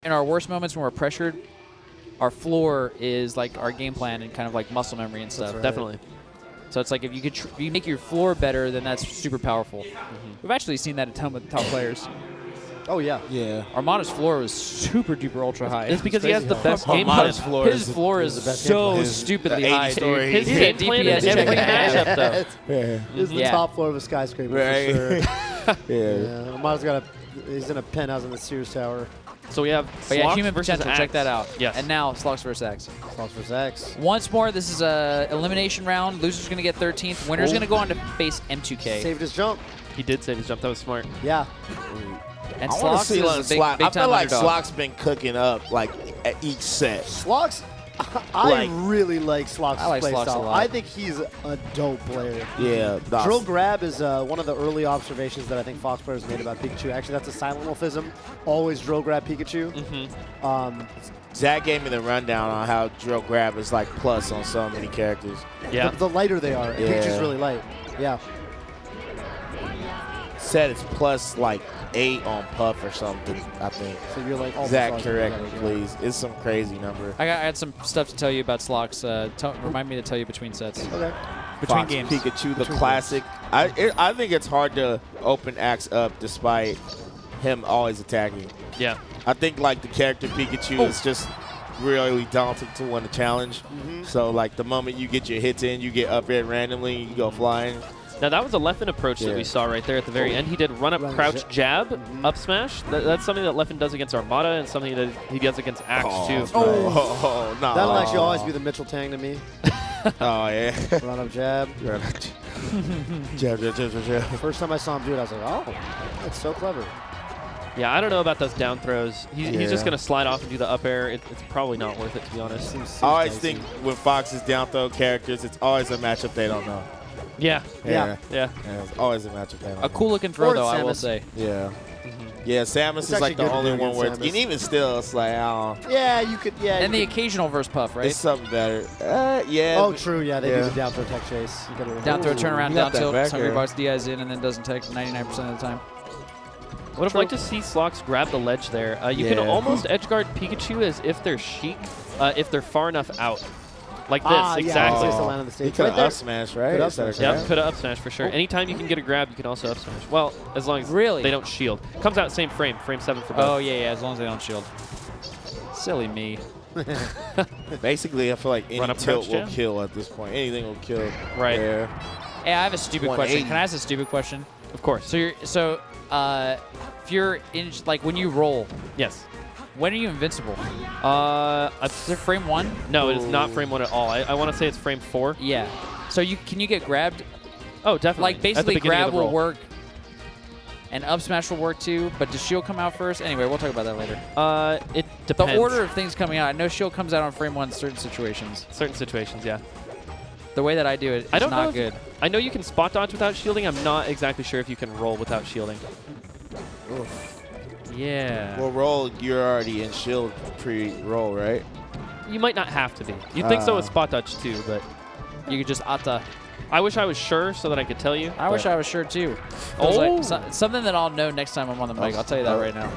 in our worst moments when we're pressured, our floor is like our game plan and kind of like muscle memory and stuff. Right. Definitely. So it's like if you could if you make your floor better, then that's super powerful. We've actually seen that a ton with top players. Oh, yeah. Yeah. Armada's floor was super duper ultra high. It's because he has the best game Armada's plan. floor His is floor is the best so game plan. stupidly The 80 high, story. dude. His He's game got plan DPS is every checking ass. matchup, though. Yeah. He's the Yeah. top floor of a skyscraper Right. for sure. Yeah. Armada's got he's in a penthouse in the Sears Tower. So we have But yeah, Slox human versus potential. Axe. Check that out. Yes. And now Slox versus Axe. Slox versus X. Once more, this is a elimination round. Loser's going to get 13th. Winner's Oh. going to go on to face M2K. Saved his jump. He did save his jump. That was smart. Yeah. And I want Slox to see is like a big, Slox. big I feel time like underdog. Slox been cooking up like at each set. Slox, I Like- really like Slox's I like play Slox a style. lot. I think he's a dope player. Yeah. Drill grab is one of the early observations that I think Fox players made about Pikachu. Actually, that's a silent wolfism. Always drill grab Pikachu. Zach gave me the rundown on how drill grab is like plus on so many characters. Yeah. The lighter they are. Yeah. Pikachu's really light. Yeah. Said it's plus like 8 on Puff or something, I think. So you're like almost Zach, like- correct yeah, me, yeah. please. It's some crazy number. I had some stuff to tell you about Slox. Remind me to tell you between sets. Okay. Between Fox games. Pikachu, the classic. I think it's hard to open Axe up despite him always attacking. Yeah. I think like the character Pikachu is just really daunting to win a challenge. So like the moment you get your hits in, you get up air randomly, you go flying. Now, that was a Leffen approach that we saw right there at the very end. He did run-up, Run crouch, jab. jab, up smash. That's something that Leffen does against Armada and something that he does against Axe, too. Oh, no. That'll actually always be the Mitchell Tang to me. Oh, yeah. Run up jab. Jab, jab, jab, jab, jab. First time I saw him do it, I was like, oh, that's so clever. Yeah, I don't know about those down throws. He's Yeah. just going to slide off and do the up air. It's probably not worth it, to be honest. I always think when Fox's down throw characters, it's always a matchup they don't know. Yeah. Yeah. Yeah. Yeah, it's always a matchup they don't know. A cool looking throw, Or though, I will Samus. say. Yeah. Yeah, Samus It's is like actually the good to only do one where, against and Samus. even still, it's like, I don't know. Yeah, you could, yeah. And the you could- occasional verse puff, right? It's something better. Yeah. Oh, true, yeah, they Yeah. do the down throw tech chase. You gotta Down throw, Ooh. turn around, You down got that tilt, back Hungry air. Box DIs in, and then doesn't take 99% of the time. Would have liked to see Slox grab the ledge there. You can Yeah. almost edgeguard Pikachu as if they're Sheik, if they're far enough out. Like this, Ah, exactly. Yeah, to land on the He stage. could Right have there. up smash, right? Could up Instead of smash. Yep, grab. could have up smash for sure. Anytime you can get a grab, you can also up smash. Well, as long as Really? they don't shield. Comes out same frame, frame 7 for both. Oh, yeah, as long as they don't shield. Silly me. Basically, I feel like any Run up tilt crouch will jab? kill at this point. Anything will kill. Right. Yeah. Hey, I have a stupid question. 180. Can I ask a stupid question? Of course. If you're in, like, when you roll, Yes. when are you invincible? Is it frame 1? No, it is not frame 1 at all. I want to say it's frame 4. Yeah. So can you get grabbed? Oh, definitely. Like, At the basically, beginning of grab the will roll. work, and up smash will work too, but does shield come out first? Anyway, we'll talk about that later. It depends. The order of things coming out, I know shield comes out on frame 1 in certain situations. Certain situations, yeah. The way that I do it is I don't know not if- good. I know you can spot dodge without shielding. I'm not exactly sure if you can roll without shielding. Yeah. Well, roll, you're already in shield pre-roll, right? You might not have to be. You'd think so with spot dodge too, but You could just atta. I wish I was sure so that I could tell you. I wish but- I was sure too. Oh. Like, something that I'll know next time I'm on the mic. I'll tell you that right now.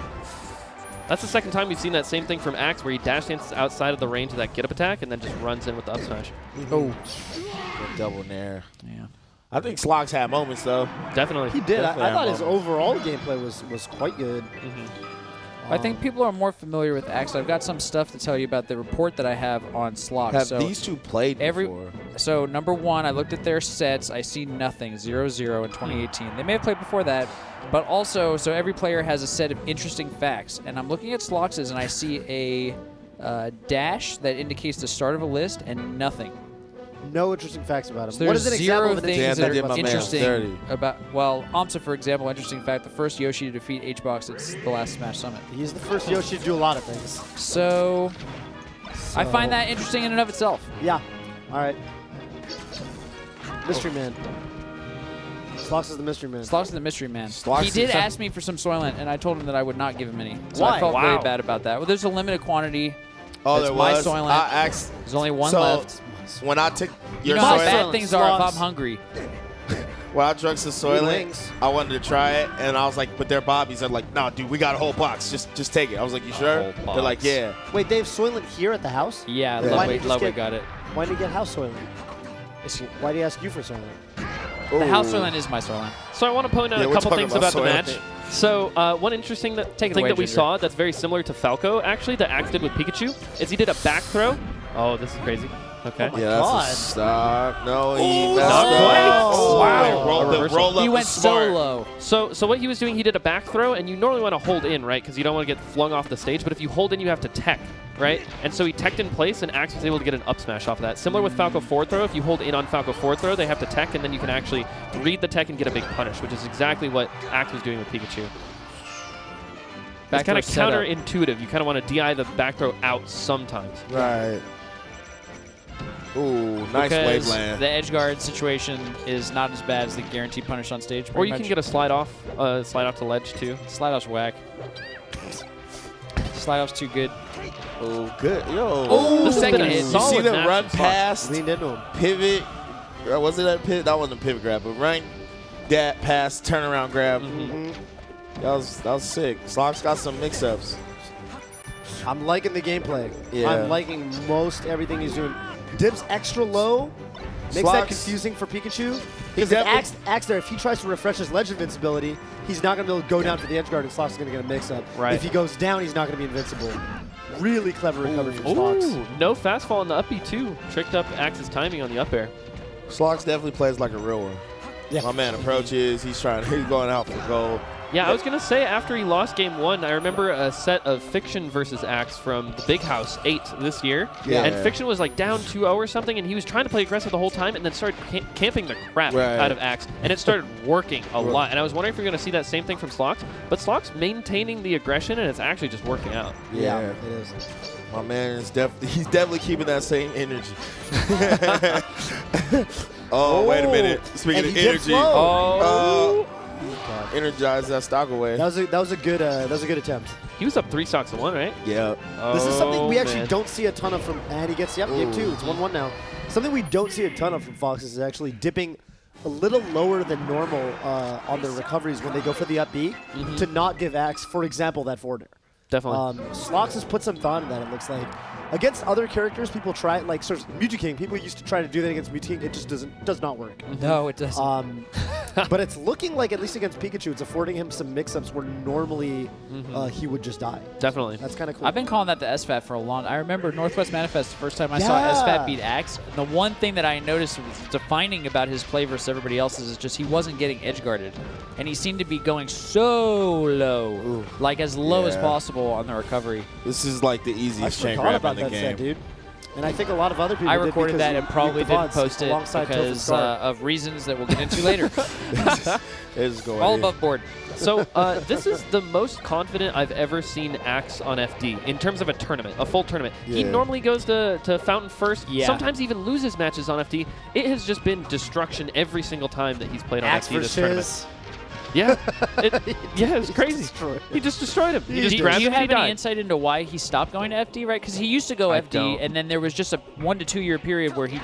That's the second time we've seen that same thing from Axe, where he dash dances outside of the range of that get up attack and then just runs in with the up smash. Oh. Good double nair. Yeah. I think Slox had moments though. Definitely. He did. Definitely I thought have his moments. overall gameplay was quite good. I think people are more familiar with Axe. I've got some stuff to tell you about the report that I have on Slox. Have So these two played before? So number one, I looked at their sets. I see nothing, 0-0 in 2018. They may have played before that, but also, so every player has a set of interesting facts. And I'm looking at Slox's, and I see a dash that indicates the start of a list and nothing. No interesting facts about him. So What there's is an zero example of an things interesting that they did fact my about man interesting dirty. about, well, Amsa, for example, interesting fact, the first Yoshi to defeat H-Box at the last Smash Summit. He's the first Yoshi to do a lot of things. So I find that interesting in and of itself. Yeah. All right. Mystery Man. Slox is the mystery man. Slox is the mystery man. Slox He did is- ask me for some Soylent, and I told him that I would not give him any. So Why? I felt Wow. very bad about that. Well, there's a limited quantity. Oh, That's there my was. Soylent. I asked. There's only one so left. when I took You your know how Soylent. bad things are if Slox. I'm hungry. When I drunk some Good Soylent, wings. I wanted to try it, and I was like, but they're Bobbies. They're like, nah, dude, we got a whole box. Just take it. I was like, you sure? whole They're like, box. yeah. Wait, Dave, Soylent here at the house? Yeah, Yeah. Why didn't you just Lovely get- got it. Why did he get house Soylent? It's- Why did he ask you for Soylent? The house Ooh. Soylent is my Soylent. So I want to point out Yeah, a we're couple talking things about about the Soylent. match. So one interesting Take it thing away, that we Ginger. saw that's very similar to Falco, actually, that Axe did with Pikachu, is he did a back throw. Oh, this is crazy. Okay. Oh my Yeah, God. that's a stop. No, he Ooh, messed not up. quite. Oh, Wow. Roll, A the reversal. roll up He went was smart. solo. So what he was doing, he did a back throw, and you normally want to hold in, right? Because you don't want to get flung off the stage. But if you hold in, you have to tech, right? And so he teched in place, and Axe was able to get an up smash off of that. Similar with Falco forward throw. If you hold in on Falco forward throw, they have to tech, and then you can actually read the tech and get a big punish, which is exactly what Axe was doing with Pikachu. It's kind of counterintuitive. You kind of want to DI the back throw out sometimes. Right. Ooh, nice wave Because land. the edge guard situation is not as bad as the guaranteed punish on stage. Or you can get a slide off to ledge too. slide off's whack. Slide off's too good. Oh, good. Yo. Oh, This has second been a hit. You see solid the match run from Slox. past, Leaned into him. pivot. Was it that pivot? That wasn't a pivot grab, but run, that pass, turnaround grab. That was sick. Slox got some mix-ups. I'm liking the gameplay. Yeah. I'm liking most everything he's doing. Dips extra low makes that Slox- confusing for Pikachu. He Because if definitely- Axe there, if he tries to refresh his ledge invincibility, he's not going to be able to go down to the edge guard, and Slox is going to get a mix-up. Right. If he goes down, he's not going to be invincible. Really clever recovery from Slox. Ooh, no fastfall on the up B too. Tricked up Axe's timing on the up air. Slox definitely plays like a real one. Yeah. My man approaches. He's going out for goal. Yeah, I was going to say after he lost game 1, I remember a set of Fiction versus Axe from the Big House 8 this year. Yeah. And Fiction was like down 2-0 or something, and he was trying to play aggressive the whole time and then started camping the crap Right. out of Axe. And it started working a lot. And I was wondering if you're going to see that same thing from Slox. But Slox maintaining the aggression, and it's actually just working out. Yeah, it is. My man is he's definitely keeping that same energy. Oh, wait a minute. Speaking And of he dips energy, Oh. energize that stock away. That was a good attempt. He was up 3 stocks to 1, right? Yeah. This is something we actually man. don't see a ton of from, and he gets, game 2. It's 1-1 now. Something we don't see a ton of from Fox is actually dipping a little lower than normal on their recoveries when they go for the up B to not give Axe, for example, that forward air. Definitely. Slox has put some thought in that, it looks like. Against other characters, people try, like sort of Mewtwo people used to try to do that against Mewtwo. It just does not work. No, it doesn't. But it's looking like, at least against Pikachu, it's affording him some mix-ups where normally he would just die. Definitely. That's kind of cool. I've been calling that the SFAT for a long. I remember Northwest Manifest the first time I saw Yeah. SFAT beat Axe. The one thing that I noticed was defining about his play versus everybody else's is just he wasn't getting edge guarded, and he seemed to be going so low, like as low as Yeah. possible on the recovery. This is like the I easiest chain forgot grab about in the that game. set, dude. And I think a lot of other people I did recorded because that you and probably used the didn't VODs post it alongside Tilt and because Scar. of reasons that we'll get into later. It's going All in. above board. So this is the most confident I've ever seen Axe on FD in terms of a tournament, a full tournament. He Yeah. normally goes to Fountain first, Yeah. sometimes even loses matches on FD. It has just been destruction every single time that he's played on Axe FD this tournament. versus Yeah, it was crazy. destroyed. He just destroyed him. He just Do grabbed you him and he have any died. insight into why he stopped going to FD, right? Because he used to go I FD, don't. and then there was just a 1 to 2 year period where he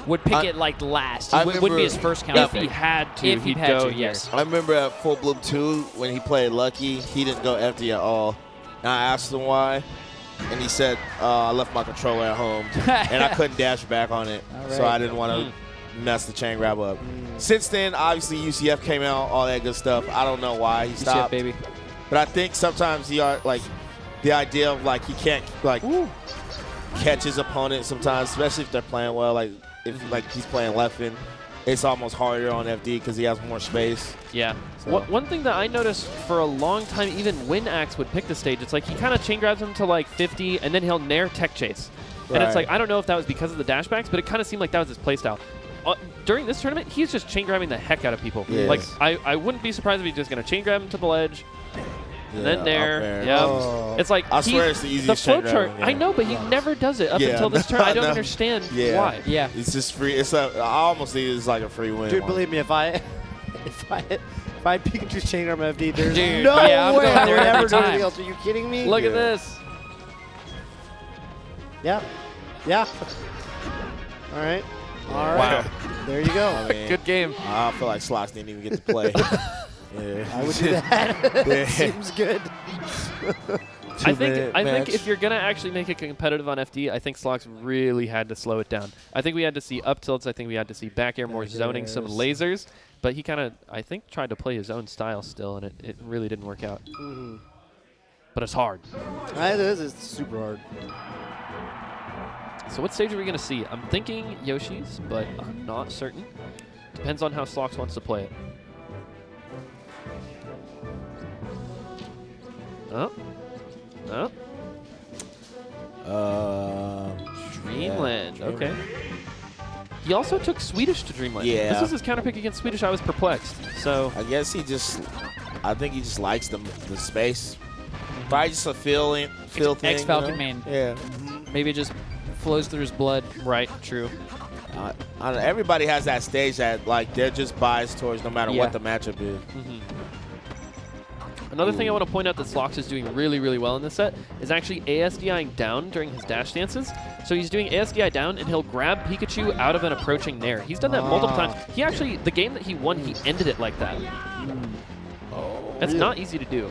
would pick it like last. He I wouldn't be remember- his first If counter he pick. had to, If he he'd had go to, here. yes. I remember at Full Bloom 2 when he played Lucky, he didn't go FD at all. And I asked him why, and he said, I left my controller at home, and I couldn't dash back on it, All so right. I didn't want to mess the chain grab up. Since then, obviously, UCF came out, all that good stuff. I don't know why he UCF, stopped. baby. But I think sometimes he like the idea of like he can't like catch his opponent sometimes, especially if they're playing well. Like if like he's playing Leffen, it's almost harder on FD because he has more space. Yeah. So- One thing that I noticed for a long time, even when Axe would pick the stage, it's like he kind of chain grabs him to like 50, and then he'll nair tech chase. And it's Right. like, I don't know if that was because of the dashbacks, but it kind of seemed like that was his playstyle. During this tournament, he's just chain grabbing the heck out of people. Yes. Like, I wouldn't be surprised if he's just going to chain grab him to the ledge, and then up there. there. Yeah. Oh. It's like, I swear it's the easiest the flow chain chart. grabbing, yeah. I know, but he never does it up Yeah, until this turn. I don't no. understand Yeah. why. Yeah. It's just free. It's I almost think it's like a free win. Dude, believe me, if I had Pikachu's chain arm FD, there's Dude, no yeah, I'm way going I there would every ever do time. anything else. Are you kidding me? Look Yeah. at this. Yeah. Yeah. All right. All right. Wow. There you go. I mean, Good game. I feel like Slox didn't even get to play. Yeah. I would do that. Yeah. Seems good. I think match. if you're gonna actually make it competitive on FD, I think Slox really had to slow it down. I think we had to see up tilts. I think we had to see back air, more Back zoning, some airs. lasers. But he kind of, I think, tried to play his own style still, and it really didn't work out. Mhm. But it's hard. It is. It's super hard. So what stage are we gonna see? I'm thinking Yoshi's, but I'm not certain. Depends on how Slox wants to play it. Oh. Oh. Dreamland. yeah, Okay. He also took Swedish to Dreamland. Yeah. This was his counter pick against Swedish. I was perplexed. So I guess I think he just likes the space. Probably just a feel thing. Ex-Falcon you know? main. Yeah. Maybe it just flows through his blood. right, true. I don't know, everybody has that stage that like they're just biased towards no matter Yeah. what the matchup is. Another thing I want to point out that Slox is doing really, really well in this set is actually ASDIing down during his dash dances. So he's doing ASDI down, and he'll grab Pikachu out of an approaching nair. He's done that multiple times. He actually, the game that he won, he ended it like that. That's not easy to do.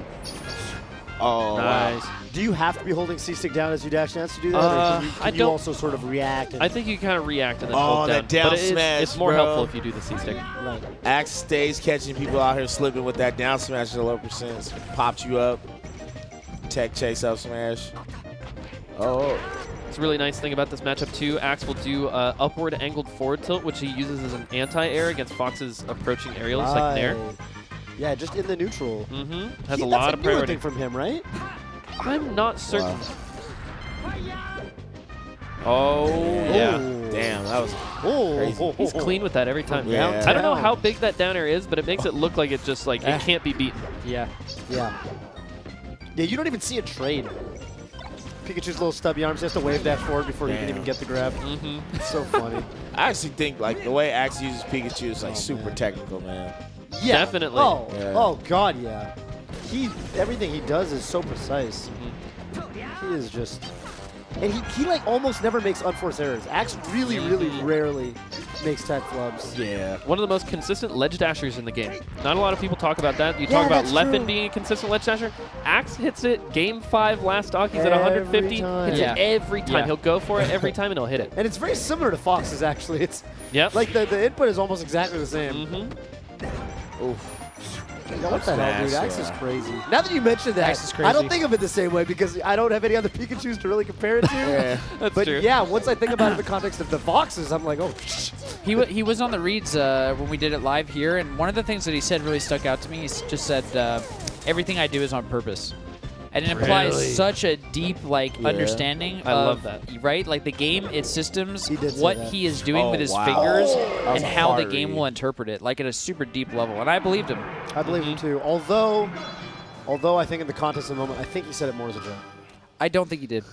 Oh, Nice. wow. Do you have to be holding C-stick down as you dash dance to do that? Or can I you don't- also sort of react? And I think you kind of react and then Oh, hold down. that down but smash, it's more bro. helpful if you do the C-stick. right. Axe stays catching people out here slipping with that down smash at a low percent. Popped you up. Tech chase up smash. Oh. It's a really nice thing about this matchup too. Axe will do upward angled forward tilt, which he uses as an anti-air against Fox's approaching aerials like Nair. Yeah, just in the neutral. Has a That's lot of newer priority. thing from him, right? I'm not certain. Wow. Oh, yeah. Oh. Damn, that was Oh, He's clean with that every time. Yeah. I don't know how big that down air is, but it makes it look like it just like it can't be beaten. Yeah. Yeah. Yeah, you don't even see a trade. Pikachu's little stubby arms, he has to wave that forward before you can even get the grab. It's so funny. I actually think like the way Axe uses Pikachu is like super man. technical, man. Yeah. Definitely. Oh, Yeah. oh God, yeah. Everything he does is so precise. He is just, and he like almost never makes unforced errors. Axe really, really rarely makes tech flubs. Yeah. One of the most consistent ledge dashers in the game. Not a lot of people talk about that. You Yeah, talk about that's Leffen true. being a consistent ledge dasher. Axe hits it. Game 5 last stock, he's at Every 150. time. Hits Yeah. it every time. Yeah. He'll go for it every time and he'll hit it. And it's very similar to Fox's actually. It's Yep. like the input is almost exactly the same. Oof. Yeah, what the hell, dude? Smash, Axe is yeah. crazy. Now that you mentioned that, Axe is I don't crazy. think of it the same way because I don't have any other Pikachus to really compare it to. Yeah. That's But true. yeah, once I think about it in the context of the Foxes, I'm like, oh, He was on the reads when we did it live here, and one of the things that he said really stuck out to me. He just said, everything I do is on purpose. And it implies Really? such a deep understanding I of, love that. right? Like the game, its systems, He did say what that. he is doing Oh, with his wow. fingers, That was and a how the hard game read. will interpret it, like at a super deep level. And I believed him. I believe him too. Although I think in the contest of the moment, I think he said it more as a joke. I don't think he did.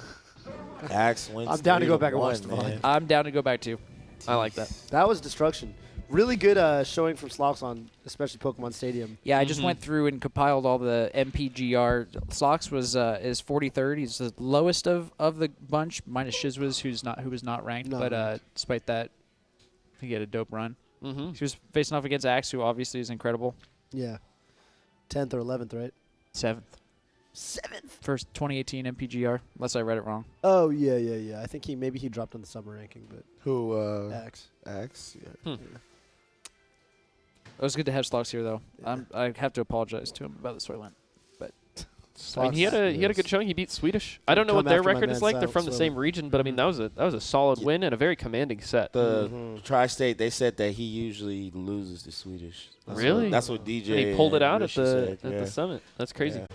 Axe wins. I'm down to go back and 3-1, watch the man. volume. I'm down to go back too. I like that. That was destruction. Really good showing from Slox on, especially Pokemon Stadium. Yeah, I just went through and compiled all the MPGR. Slox was is 43rd. He's the lowest of the bunch, minus Shizwiz, who was not ranked. Not But ranked. despite that, I think he had a dope run. Mm-hmm. He was facing off against Axe, who obviously is incredible. Yeah. 10th or 11th, right? 7th. 7th. First 2018 MPGR, unless I read it wrong. Oh, yeah. I think maybe he dropped on the summer ranking, but Who? Axe. Axe. Yeah. It was good to have Slox here, though. I have to apologize to him about the way it went. But I mean, he had a good showing. He beat Swedish. I don't know Come what their after my record is man like. They're South, from the so- same region, but I mean that was a solid win and a very commanding set. The Tri-State, they said that he usually loses to Swedish. Really? That's what DJ. And he pulled it out at Richard the said, yeah. summit. That's crazy. Yeah.